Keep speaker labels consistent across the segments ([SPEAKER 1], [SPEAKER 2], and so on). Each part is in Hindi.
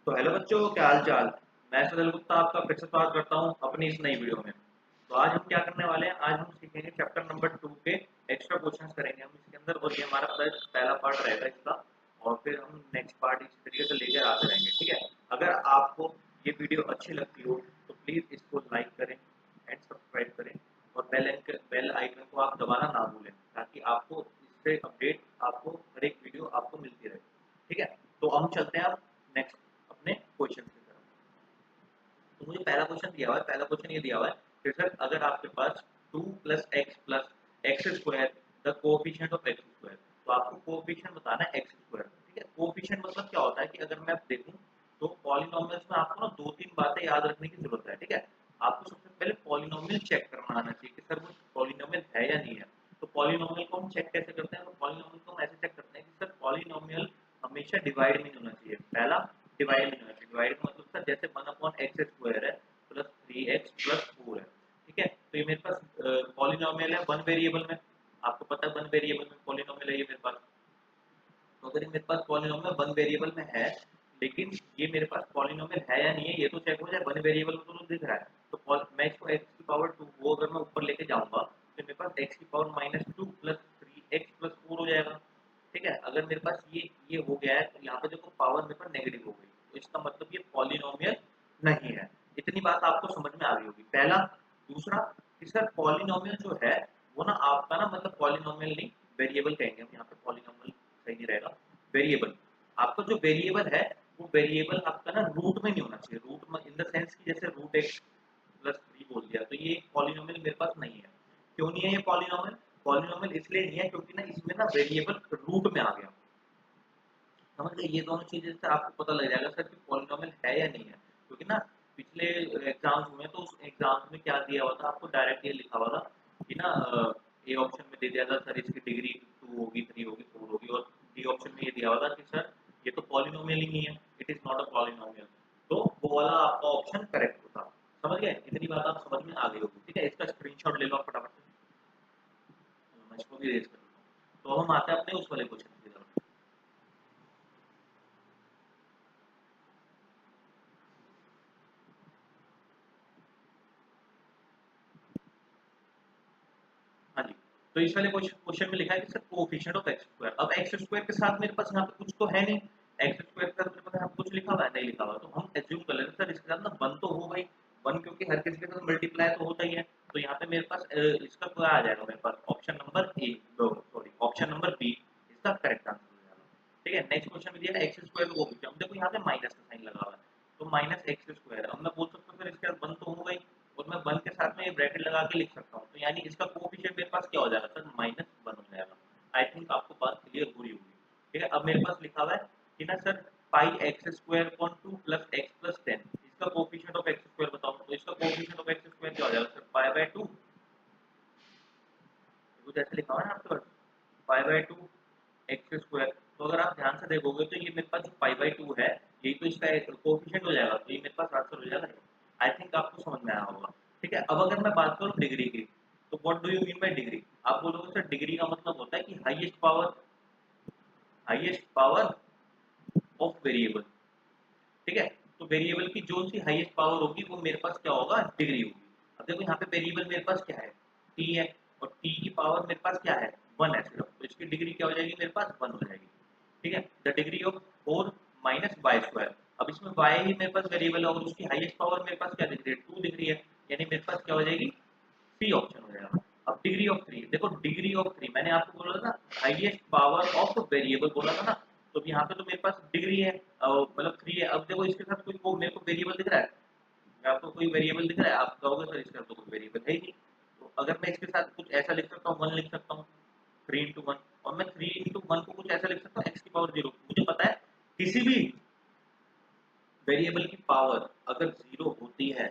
[SPEAKER 1] तो हेलो बच्चों, क्या हाल चाल। मैं सदल गुप्ता आपका फिर से स्वागत करता हूं अपनी इस नई वीडियो में। तो आज हम क्या करने वाले हैं, आज हम सीखेंगे चैप्टर नंबर 2 के एक्स्ट्रा क्वेश्चंस करेंगे हम इसके अंदर, और ये हमारा पहला पार्ट रहेगा इसका। और फिर हम नेक्स्ट पार्ट इस तरीके से लेकर आते रहेंगे, ठीक है। अगर आपको ये वीडियो अच्छी लगती हो तो प्लीज़ इसको लाइक करें एंड सब्सक्राइब करें, और बेल आइकन को आप दबाना ना भूलें, ताकि आपको इससे अपडेट, आपको हर एक वीडियो आपको मिलती रहे, ठीक है। तो हम चलते हैं अब नेक्स्ट अपने क्वेश्चन की तरफ। तो मुझे पहला क्वेश्चन दिया हुआ है, पहला क्वेश्चन ये दिया हुआ है कि सर अगर आपके पास 2 plus x square the coefficient of x square, तो आपको कोएफिशिएंट बताना है एक्स स्क्वायर, ठीक है। कोएफिशिएंट मतलब क्या होता है कि अगर मैं देखूं तो पॉलिनोमियल्स में आपको ना दो तीन बातें याद रखने की जरूरत है, ठीक है। आपको सबसे पहले पॉलिनोमियल चेक करना आना चाहिए कि सर वो पॉलिनोमियल है या नहीं है। तो पॉलिनोमियल को हम चेक कैसे करते हैं, तो पॉलिनोमियल को हम ऐसे चेक करते हैं कि सर पॉलिनोमियल हमेशा डिवाइड में नहीं होना चाहिए। पहला, डिवाइड में होना चाहिए। डिवाइड का मतलब सर जैसे 1/x² है प्लस 3x प्लस 4 है, ठीक है। तो ये मेरे पास पॉलिनोमियल है वन वेरिएबल में। आपको पता है वन वेरिएबल में पॉलिनोमियल है ये मेरे पास। तो अगर ये मेरे पास पॉलिनोमियल वन वेरिएबल में है, लेकिन ये मेरे पास पॉलिनोमियल है या नहीं है ये तो चेक हो जाए। वन वेरिएबल में तो दिख रहा है, तो मैं इसको x की पावर 2 वो अगर मैं ऊपर लेके जाऊंगा तो मेरे पास x की पावर -2 प्लस 3x प्लस 4 हो जाएगा, ठीक है। अगर मेरे पास ये हो गया है तो यहाँ पे देखो पावर मेरे पास नेगेटिव हो गई, तो इसका मतलब ये पॉलिनोमियल नहीं है। इतनी बात आपको समझ में आ गई होगी, पहला। दूसरा कि सर पॉलिनोमियल जो है वो ना आपका ना मतलब पॉलिनोमियल नहीं, वेरिएबल कहेंगे हम यहाँ पे, पॉलिनोमियल सही नहीं रहेगा, वेरिएबल। आपका जो वेरिएबल है वो वेरिएबल आपका ना रूट में नहीं होना चाहिए। रूट में इन द सेंस कि जैसे √x प्लस 3 बोल दिया, तो ये पॉलिनोमियल मेरे पास नहीं है। क्यों नहीं है ये पॉलिनोमियल? पॉलिनोमियल इसलिए नहीं है क्योंकि ना इसमें ना वेरिएबल रूट में आ गया। समझ गए? ये दोनों चीजें से आपको पता लग जाएगा सर कि पॉलिनोमियल है या नहीं है। क्योंकि ना पिछले एग्जाम्स हुए तो उस एग्जाम्स में क्या दिया हुआ था आपको, डायरेक्ट ये लिखा हुआ था कि ना ए ऑप्शन में दे दिया था सर इसकी डिग्री 2 होगी, 3 होगी, 4 होगी, और बी ऑप्शन में ये दिया हुआ था कि सर ये तो पॉलिनोमियल ही नहीं है, it is not a polynomial. तो वो वाला आपका ऑप्शन करेक्ट होता। समझ गए? इतनी बात आप समझ में आ गई होगी, ठीक है। इसका स्क्रीनशॉट ले लो आप फटाफट से। मैं इसको भी रेज कर लेता हूँ। तो हम आते हैं अपने उस वाले क्वेश्चन की तरफ। हाँ जी। तो इस वाले क्वेश्चन में लिखा है कि sir coefficient of x square. अब एक्स स्क्वायर के साथ मेरे पास यहाँ पे कुछ तो है नहीं। एक्स स्क्वायर के साथ मेरे पास यहाँ पे कुछ लिखा हुआ है? नहीं लिखा हुआ। तो हम एज्यूम कर लेते हैं सर इसके साथ ना वन तो हो गई। वन क्योंकि हर किसी के साथ मल्टीप्लाई तो होता ही है। तो यहाँ पे मेरे पास इसका क्या आ जाएगा, मेरे पास option number A, sorry option number B इसका करेक्ट आंसर हो जाएगा, ठीक है। नेक्स्ट क्वेश्चन में दिया है एक्स स्क्वायर को कोएफिशिएंट। देखो यहाँ पे माइनस का साइन लगा हुआ है, तो माइनस एक्स स्क्वायर। अब मैं बोल सकता हूँ सर इसके साथ वन तो हो गई, और मैं वन के साथ में ये ब्रैकेट लगा के लिख सकता हूँ। तो यानी इसका कोएफिशिएंट मेरे पास क्या हो जाएगा सर, -1 हो जाएगा। आई थिंक आपको बात क्लियर हो रही होगी, ठीक है। अब मेरे पास लिखा हुआ है कि ना सर पाई x square upon 2 plus x plus 10, इसका कोएफिशिएंट ऑफ एक्स स्क्वायर बताओ। तो इसका कोएफिशिएंट ऑफ एक्स स्क्वायर क्या हो जाएगा सर, पाई बाय 2। कुछ ऐसे लिखा हुआ है ना आपके पास, पाई बाय 2 एक्स स्क्वायर। तो अगर आप ध्यान से देखोगे तो ये मेरे पास जो पाई बाय 2 है, यही तो इसका कोएफिशिएंट हो जाएगा। तो ये मेरे पास आंसर हो जाएगा। आई थिंक आपको समझ में आया होगा, ठीक है। अब अगर मैं बात करूँ डिग्री की, तो what do you mean by degree? आप बोलोगे सर डिग्री का मतलब होता है कि हाईएस्ट पावर ऑफ वेरिएबल, ठीक है। तो वेरिएबल की जो सी हाईएस्ट पावर होगी वो मेरे पास क्या होगा, डिग्री होगी। अब देखो यहाँ पे वेरिएबल मेरे पास क्या है, टी है, और टी की पावर मेरे पास क्या है, 1 है सिर्फ। तो इसकी डिग्री क्या हो जाएगी, मेरे पास 1 हो जाएगी, ठीक है। The degree of 4 minus Y square. अब इसमें वाई ही मेरे पास वेरिएबल है और उसकी हाईएस्ट पावर मेरे पास क्या दिख रही है, 2 दिख रही है। यानी मेरे पास क्या हो जाएगी, सी ऑप्शन हो जाएगा। अब डिग्री ऑफ 3, देखो डिग्री ऑफ 3 मैंने आपको बोला था ना, हाईएस्ट पावर ऑफ वेरिएबल बोला था ना। तो यहाँ पे तो मेरे पास डिग्री है, मतलब 3 है। अब देखो इसके साथ कोई वो मेरे को वेरिएबल दिख रहा है, आपको कोई वेरिएबल दिख रहा है? आप कहोगे सर इसका तो कोई वेरिएबल है ही नहीं। तो अगर मैं इसके साथ कुछ ऐसा लिख सकता हूँ, 1 लिख सकता हूँ, 3 into 1। और मैं 3 into 1 को कुछ ऐसा लिख सकता हूँ, एक्स की पावर 0। मुझे पता है किसी भी वेरिएबल की पावर अगर 0 होती है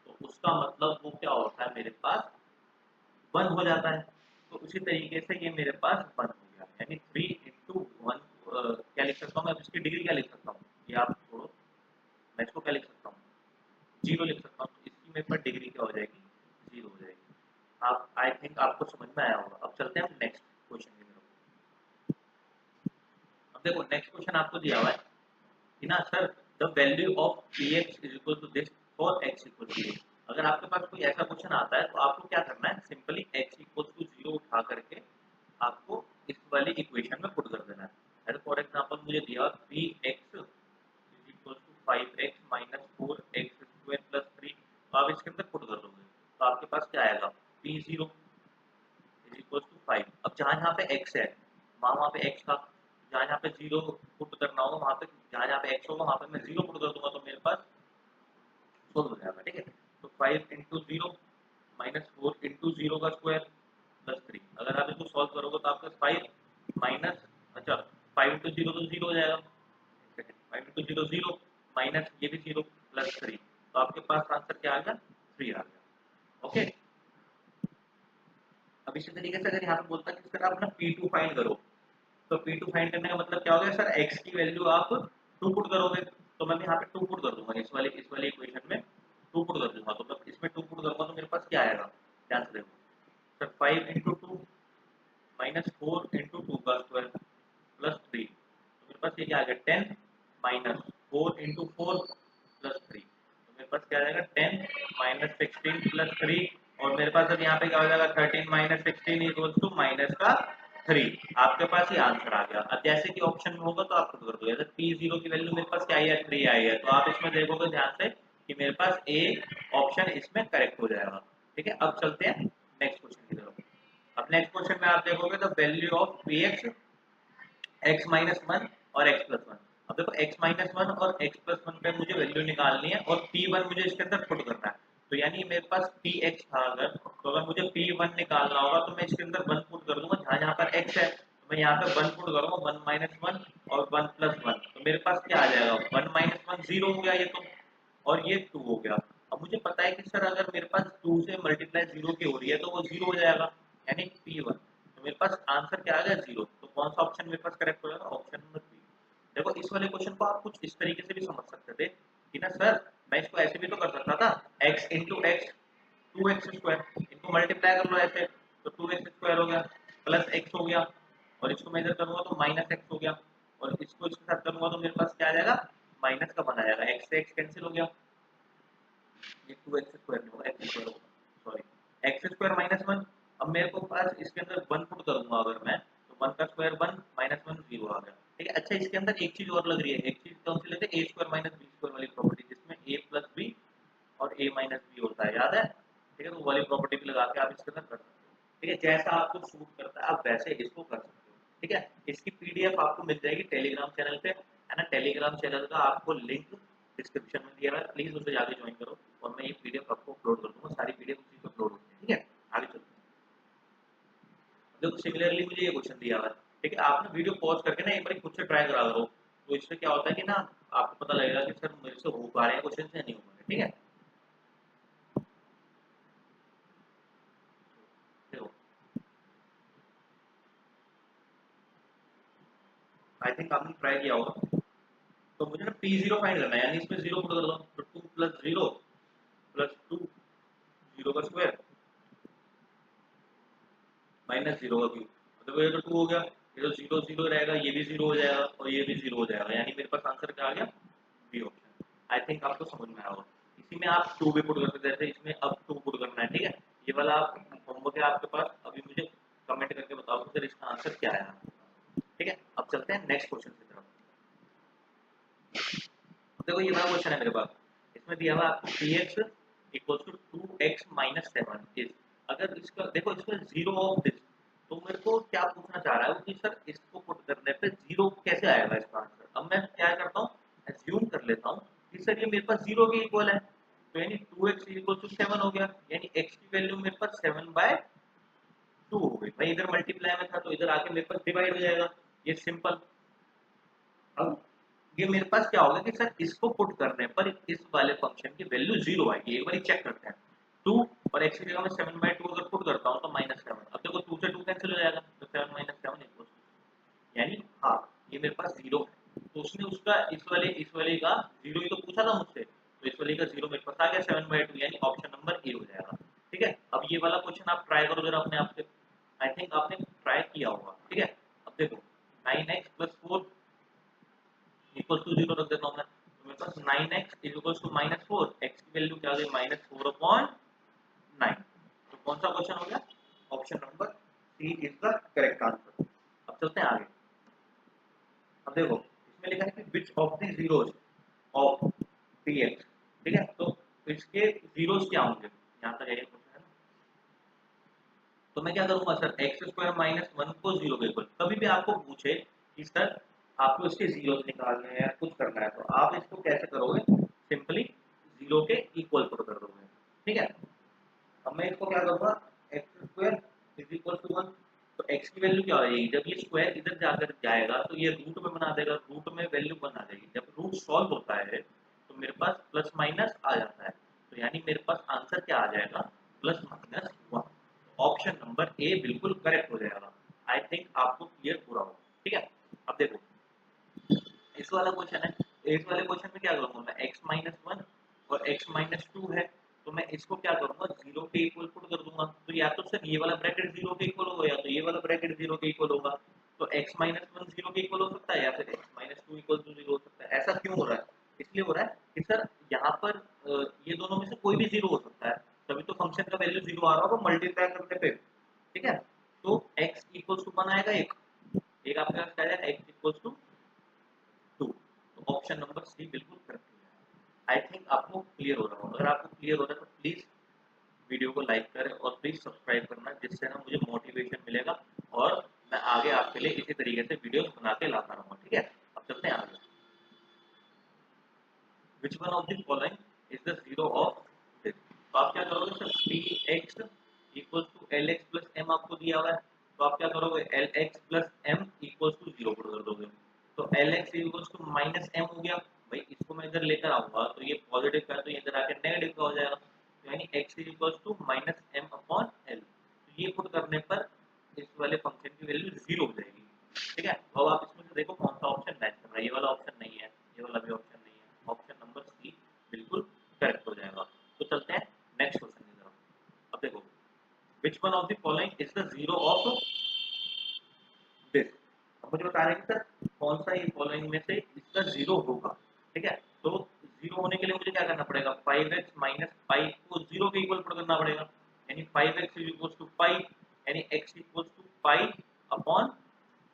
[SPEAKER 1] तो उसका मतलब वो क्या होता है, मेरे पास 1 हो जाता है। तो उसी तरीके से ये मेरे पास 1 हो गया, यानी 3 into 1। क्या लिख सकता हूँ मैं, इसकी डिग्री क्या लिख सकता हूँ, ये आप छोड़ो, मैं इसको क्या लिख सकता हूँ, 0 लिख सकता हूँ। तो इसकी मेरे पास डिग्री क्या हो जाएगी, 0 हो जाएगी। आप आई थिंक आपको समझ में आया होगा। अब चलते हैं हम नेक्स्ट क्वेश्चन की तरफ। अब देखो नेक्स्ट क्वेश्चन आपको दिया हुआ है कि ना sir the value of P X is equal to this for X equal to 0। अगर आपके पास कोई ऐसा क्वेश्चन आता है तो आपको क्या करना है, सिंपली एक्स इक्वल टू 0 उठा करके आपको इस वाली इक्वेशन में पुट कर देना है। अगर फॉर एग्जांपल मुझे दिया P X is equal to 5x minus 4x square plus 3, तो आप इसके अंदर पुट कर दोगे तो आपके पास क्या आएगा, p0 इज इक्वल टू 5। अब जहाँ जहाँ पे x है वहाँ पे x का, जहाँ जहाँ पे 0 पुट करना होगा वहाँ पे, जहाँ जहाँ पे x होगा वहाँ पे मैं 0 पुट कर दूंगा तो मेरे पास सोल्व हो जाएगा। ठीक है, तो 5 इंटू 0 माइनस 4 इंटू 0 का स्क्वायर प्लस 3। अगर आप इसको सॉल्व करोगे तो आपका 5 माइनस, अच्छा 5 इंटू 0 तो 0 हो जाएगा, 5 इंटू 0 0 माइनस ये भी 0 प्लस 3, तो आपके पास आंसर क्या आ गया, 3 आ गया। ओके, अब इसी तरीके से अगर यहाँ पे बोलता है कि सर आप ना P2 फाइंड करो, तो P2 फाइंड करने का मतलब क्या हो गया सर, x की वैल्यू आप 2 पुट करोगे, तो मैं यहाँ पे 2 पुट कर दूंगा, इस वाली इक्वेशन में 2 पुट कर दूंगा, तो मैं इसमें 2 पुट करूंगा तो मेरे पास क्या आएगा, ध्यान से देखो सर, 5 इंटू 2 माइनस 4 इंटू 2 का स्क्वायर प्लस 3, तो मेरे पास ये क्या आ गया, 10 माइनस 4 इंटू 4 प्लस 3, तो मेरे पास क्या आ जाएगा, 10 माइनस 16 प्लस 3, और मेरे पास अब यहाँ पे क्या हो जाएगा, 13 माइनस 16 इक्वल्स टू माइनस का 3। आपके पास ये आंसर आ गया। अब जैसे कि ऑप्शन में होगा तो आप खुद कर दो, जैसे P0 की वैल्यू मेरे पास क्या आई है, 3 आई है, तो आप इसमें देखोगे ध्यान से कि मेरे पास ए ऑप्शन इसमें करेक्ट हो जाएगा। ठीक है, अब चलते हैं नेक्स्ट क्वेश्चन की तरफ। अब नेक्स्ट क्वेश्चन में आप देखोगे the value of P x x minus one और एक्स प्लस वन। अब देखो एक्स माइनस वन और एक्स प्लस वन पे मुझे वैल्यू निकालनी है और पी वन मुझे इसके अंदर पुट करना है, तो यानी मेरे पास पी एक्स था अगर, तो अगर मुझे पी वन निकालना होगा तो मैं इसके अंदर वन पुट कर दूंगा, जहाँ जहाँ पर एक्स है तो मैं यहाँ पे वन पुट करूंगा, वन माइनस वन और वन प्लस वन, तो मेरे पास क्या आ जाएगा, वन माइनस वन 0 हो गया ये तो, और ये 2 हो गया। अब मुझे पता है कि सर अगर मेरे पास 2 से मल्टीप्लाई 0 की हो रही है तो वो 0 हो जाएगा, यानी P1, तो मेरे पास आंसर क्या आ गया, 0। तो कौन सा ऑप्शन मेरे पास करेक्ट हो जाएगा, ऑप्शन नंबर बी। देखो इस वाले क्वेश्चन को आप कुछ इस तरीके से भी समझ सकते थे कि ना सर मैं इसको ऐसे भी तो कर सकता था, x into x 2x square, इनको मल्टीप्लाई कर लो ऐसे, तो 2x स्क्वायर हो गया प्लस x हो गया, और इसको मैं इधर करूंगा तो माइनस x हो गया, और इसको इसके साथ करूंगा तो मेरे पास क्या आ जाएगा, माइनस का बन आ जाएगा, x से x कैंसिल हो गया, ये 2x स्क्वायर नहीं होगा, x स्क्वायर होगा, सॉरी x स्क्वायर माइनस 1। अब मेरे को पास इसके अंदर 1 पुट करूंगा अगर मैं, तो 1 का स्क्वायर 1 माइनस 1 0 आ गया। ठीक है, अच्छा इसके अंदर एक चीज और लग रही है, एक चीज कौन सी लेते हैं, a square minus b square वाली प्रॉपर्टी, जिसमें a प्लस b और a माइनस b होता है, याद है। ठीक है, तो वाली प्रॉपर्टी भी लगा के आप इसके अंदर कर सकते हो। ठीक है, जैसा आपको सूट करता है आप वैसे इसको कर सकते हो। ठीक है, इसकी पीडीएफ आपको मिल जाएगी टेलीग्राम चैनल पे, है ना। टेलीग्राम चैनल का आपको लिंक डिस्क्रिप्शन में दिया हुआ है, प्लीज उसे जाके ज्वाइन करो, और मैं ये पीडीएफ आपको अपलोड कर दूंगा, सारी पीडीएफ उसी पे अपलोड होती है। ठीक है, आगे चलते हैं। देखो सिमिलरली मुझे ये क्वेश्चन दिया हुआ है, ठीक है, आप ना वीडियो पॉज करके ना एक बार खुद से ट्राई करा करो, तो इससे क्या होता है कि ना आपको पता लगेगा कि सर मेरे से हो पा रहे हैं क्वेश्चन से नहीं हो पा रहे। ठीक है, देखो आई थिंक आपने ट्राई किया होगा, तो मुझे ना P0 फाइंड करना है, यानी इसमें 0 पुट कर दो, तो 2 प्लस 0 प्लस 2, 0 का स्क्वायर माइनस 0 का क्यूब, मतलब ये तो 2 हो गया, ये तो 0 0 रहेगा, ये भी 0 हो जाएगा और ये भी 0 हो जाएगा, यानी मेरे पास आंसर क्या आ गया, बी ऑप्शन। आई थिंक आपको समझ में आया होगा। इसी में आप 2 भी पुट करते थे, इसमें अब 2 पुट करना है। ठीक है, ये वाला आप होमवर्क है आपके पास, अभी मुझे कमेंट करके बताओ कि सर इसका आंसर क्या है। ठीक है, अब चलते हैं नेक्स्ट क्वेश्चन की तरफ। देखो ये बड़ा क्वेश्चन है मेरे पास, इसमें दिया हुआ आपको P X equal to 2x minus 7 is, अगर इसका देखो इसका जीरो ऑफ दिस, तो मेरे को क्या पूछना चाह रहा है वो कि सर इसको पुट करने पे जीरो कैसे आएगा इसका आंसर। अब मैं क्या करता हूँ, एज्यूम कर लेता हूँ कि सर ये मेरे पास जीरो के इक्वल है, तो यानी 2x इक्वल टू 7 हो गया, यानी x की वैल्यू मेरे पास 7/2 हो गई। भाई इधर मल्टीप्लाई में था तो इधर आके मेरे पास डिवाइड हो जाएगा, ये सिंपल। अब ये मेरे पास क्या होगा कि सर इसको पुट करने पर इस वाले फंक्शन की वैल्यू 0 आएगी, एक बार चेक करते हैं। 2 और x की जगह मैं 7/2 अगर पुट करता हूँ तो -7, अब देखो 2 से 2 कैंसिल हो जाएगा, तो 7 - 7 इक्वल्स, यानी हाँ ये मेरे पास 0 है, तो उसने उसका इस वाले का 0 ही तो पूछा था मुझसे, तो इस वाले का 0 मेरे पास आ गया 7/2, यानी ऑप्शन नंबर ए हो जाएगा। ठीक है, अब ये वाला क्वेश्चन आप ट्राई करो जरा अपने आप से, आई थिंक आपने ट्राई किया होगा। ठीक है, अब देखो 9x + 4 इक्वल टू 0 रख देता हूँ मैं, तो मेरे पास x is equals to -4, x की वैल्यू क्या आ गई -4/9। तो कौन सा क्वेश्चन हो गया? Option number C is the correct answer. अब चलते हैं आगे। अब देखो इसमें लिखा है कि which of the zeros of px, ठीक है, तो इसके जीरोस क्या होंगे, यहाँ तक यही क्वेश्चन है ना। तो मैं क्या करूंगा सर, x² माइनस 1 को जीरो के इक्वल, कभी भी आपको पूछे कि सर आपको इसके जीरोस निकालने हैं या कुछ करना है, तो आप इसको कैसे करोगे, सिंपली जीरो के इक्वल पुट कर दोगे, ठीक है। अब मैं इसको क्या करूंगा, x² इज इक्वल टू 1, तो x की वैल्यू क्या हो जाएगी, जब ये स्क्वायर इधर जाकर जाएगा तो ये रूट में बना देगा, रूट में वैल्यू बना देगी, जब रूट सॉल्व होता है तो मेरे पास प्लस माइनस आ जाता है, तो यानी मेरे पास आंसर क्या आ जाएगा, +-1। ऑप्शन नंबर ए बिल्कुल करेक्ट हो जाएगा। आई थिंक आपको क्लियर पूरा होगा, ठीक है। अब देखो इस वाला क्वेश्चन है, इस वाले क्वेश्चन में क्या करूंगा मैं, x-1 और x-2 है, तो मैं इसको क्या करूंगा, जीरो के इक्वल पुट कर दूंगा, तो या तो सर ये वाला ब्रैकेट जीरो के इक्वल होगा या तो ये वाला ब्रैकेट जीरो के इक्वल होगा, तो x-1 जीरो के इक्वल हो सकता है या फिर x-2 इक्वल टू जीरो हो सकता है। ऐसा क्यों हो रहा है, इसलिए हो रहा है कि सर यहाँ पर ये दोनों में से कोई भी जीरो हो सकता है, तभी तो फंक्शन का वैल्यू जीरो आ रहा होगा मल्टीप्लाई करने पे, ठीक है। तो x इक्वल टू 1 आएगा, एक आपके पास क्या है, x इक्वल टू 2, तो ऑप्शन नंबर सी बिल्कुल करेक्ट है। आई थिंक आपको क्लियर हो रहा हो, अगर आपको क्लियर हो रहा है तो प्लीज वीडियो को लाइक करें और प्लीज सब्सक्राइब करना, जिससे ना मुझे मोटिवेशन मिलेगा और मैं आगे आपके लिए इसी तरीके से वीडियोस बना के लाता रहूंगा, ठीक है। अब चलते हैं आगे। Which one of the following is the zero of this, तो आप क्या करोगे sir, px equals to lx plus m आपको दिया हुआ है, तो आप क्या करोगे, lx plus m equals to zero put कर दोगे, तो lx equals to minus m हो गया, भाई इसको मैं इधर लेकर आऊंगा तो ये पॉजिटिव का तो ये इधर आके नेगेटिव का हो जाएगा, तो यानी x equals to minus m upon l, तो ये पुट करने पर इस वाले फंक्शन की वैल्यू जीरो हो जाएगी, ठीक है। तो अब आप इसमें से देखो कौन सा ऑप्शन मैच कर रहा है, ये वाला ऑप्शन नहीं है, ये वाला भी ऑप्शन नहीं है, ऑप्शन नंबर सी बिल्कुल करेक्ट हो जाएगा। तो चलते हैं नेक्स्ट क्वेश्चन की तरफ। अब देखो विच one of the following is the zero of this, अब मुझे बताना है कि सर कौन सा ये फॉलोइंग में से इसका जीरो होगा, ठीक है। तो जीरो होने के लिए मुझे क्या करना पड़ेगा, 5x माइनस 5 को जीरो के इक्वल पुट करना पड़ेगा, यानी 5x इक्वल्स टू 5, यानी x इक्वल्स टू 5 अपॉन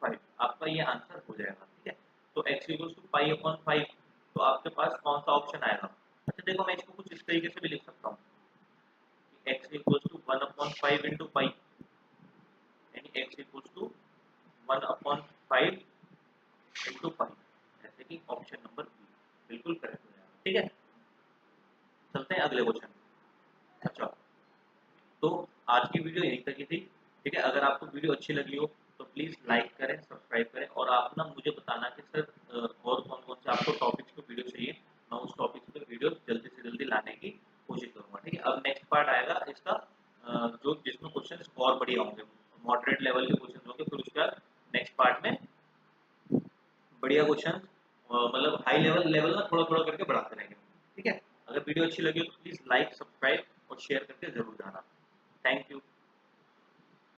[SPEAKER 1] 5, आपका ये आंसर हो जाएगा, ठीक है। तो x इक्वल्स टू 5 अपॉन 5, तो आपके पास कौन सा ऑप्शन आएगा। अच्छा देखो मैं इसको कुछ इस तरीके से भी लिख सकता हूँ कि x equals to 1 upon 5 into 5, यानी x equals to 1 upon 5 into 5, जैसे कि ऑप्शन नंबर बी बिल्कुल करेक्ट हो जाएगा, ठीक है। चलते हैं अगले क्वेश्चन। अच्छा तो आज की वीडियो यहीं तक ही थी, ठीक है। अगर आपको वीडियो अच्छी लगी हो तो प्लीज़ लाइक करें, सब्सक्राइब करें और आप ना मुझे बताना कि सर और कौन कौन से आपको टॉपिक्स पे वीडियो चाहिए, मैं उस टॉपिक्स पे वीडियो जल्दी से जल्दी लाने की कोशिश करूँगा, ठीक है। अब नेक्स्ट पार्ट आएगा इसका जो जिसमें क्वेश्चन और बढ़िया होंगे, मॉडरेट लेवल के क्वेश्चन होंगे, फिर उसके बाद नेक्स्ट पार्ट में बढ़िया क्वेश्चन, मतलब हाई लेवल लेवल ना थोड़ा थोड़ा करके बढ़ाते रहेंगे, ठीक है। अगर वीडियो अच्छी लगी हो तो प्लीज़ लाइक सब्सक्राइब और शेयर करके जरूर जाना। Thank you.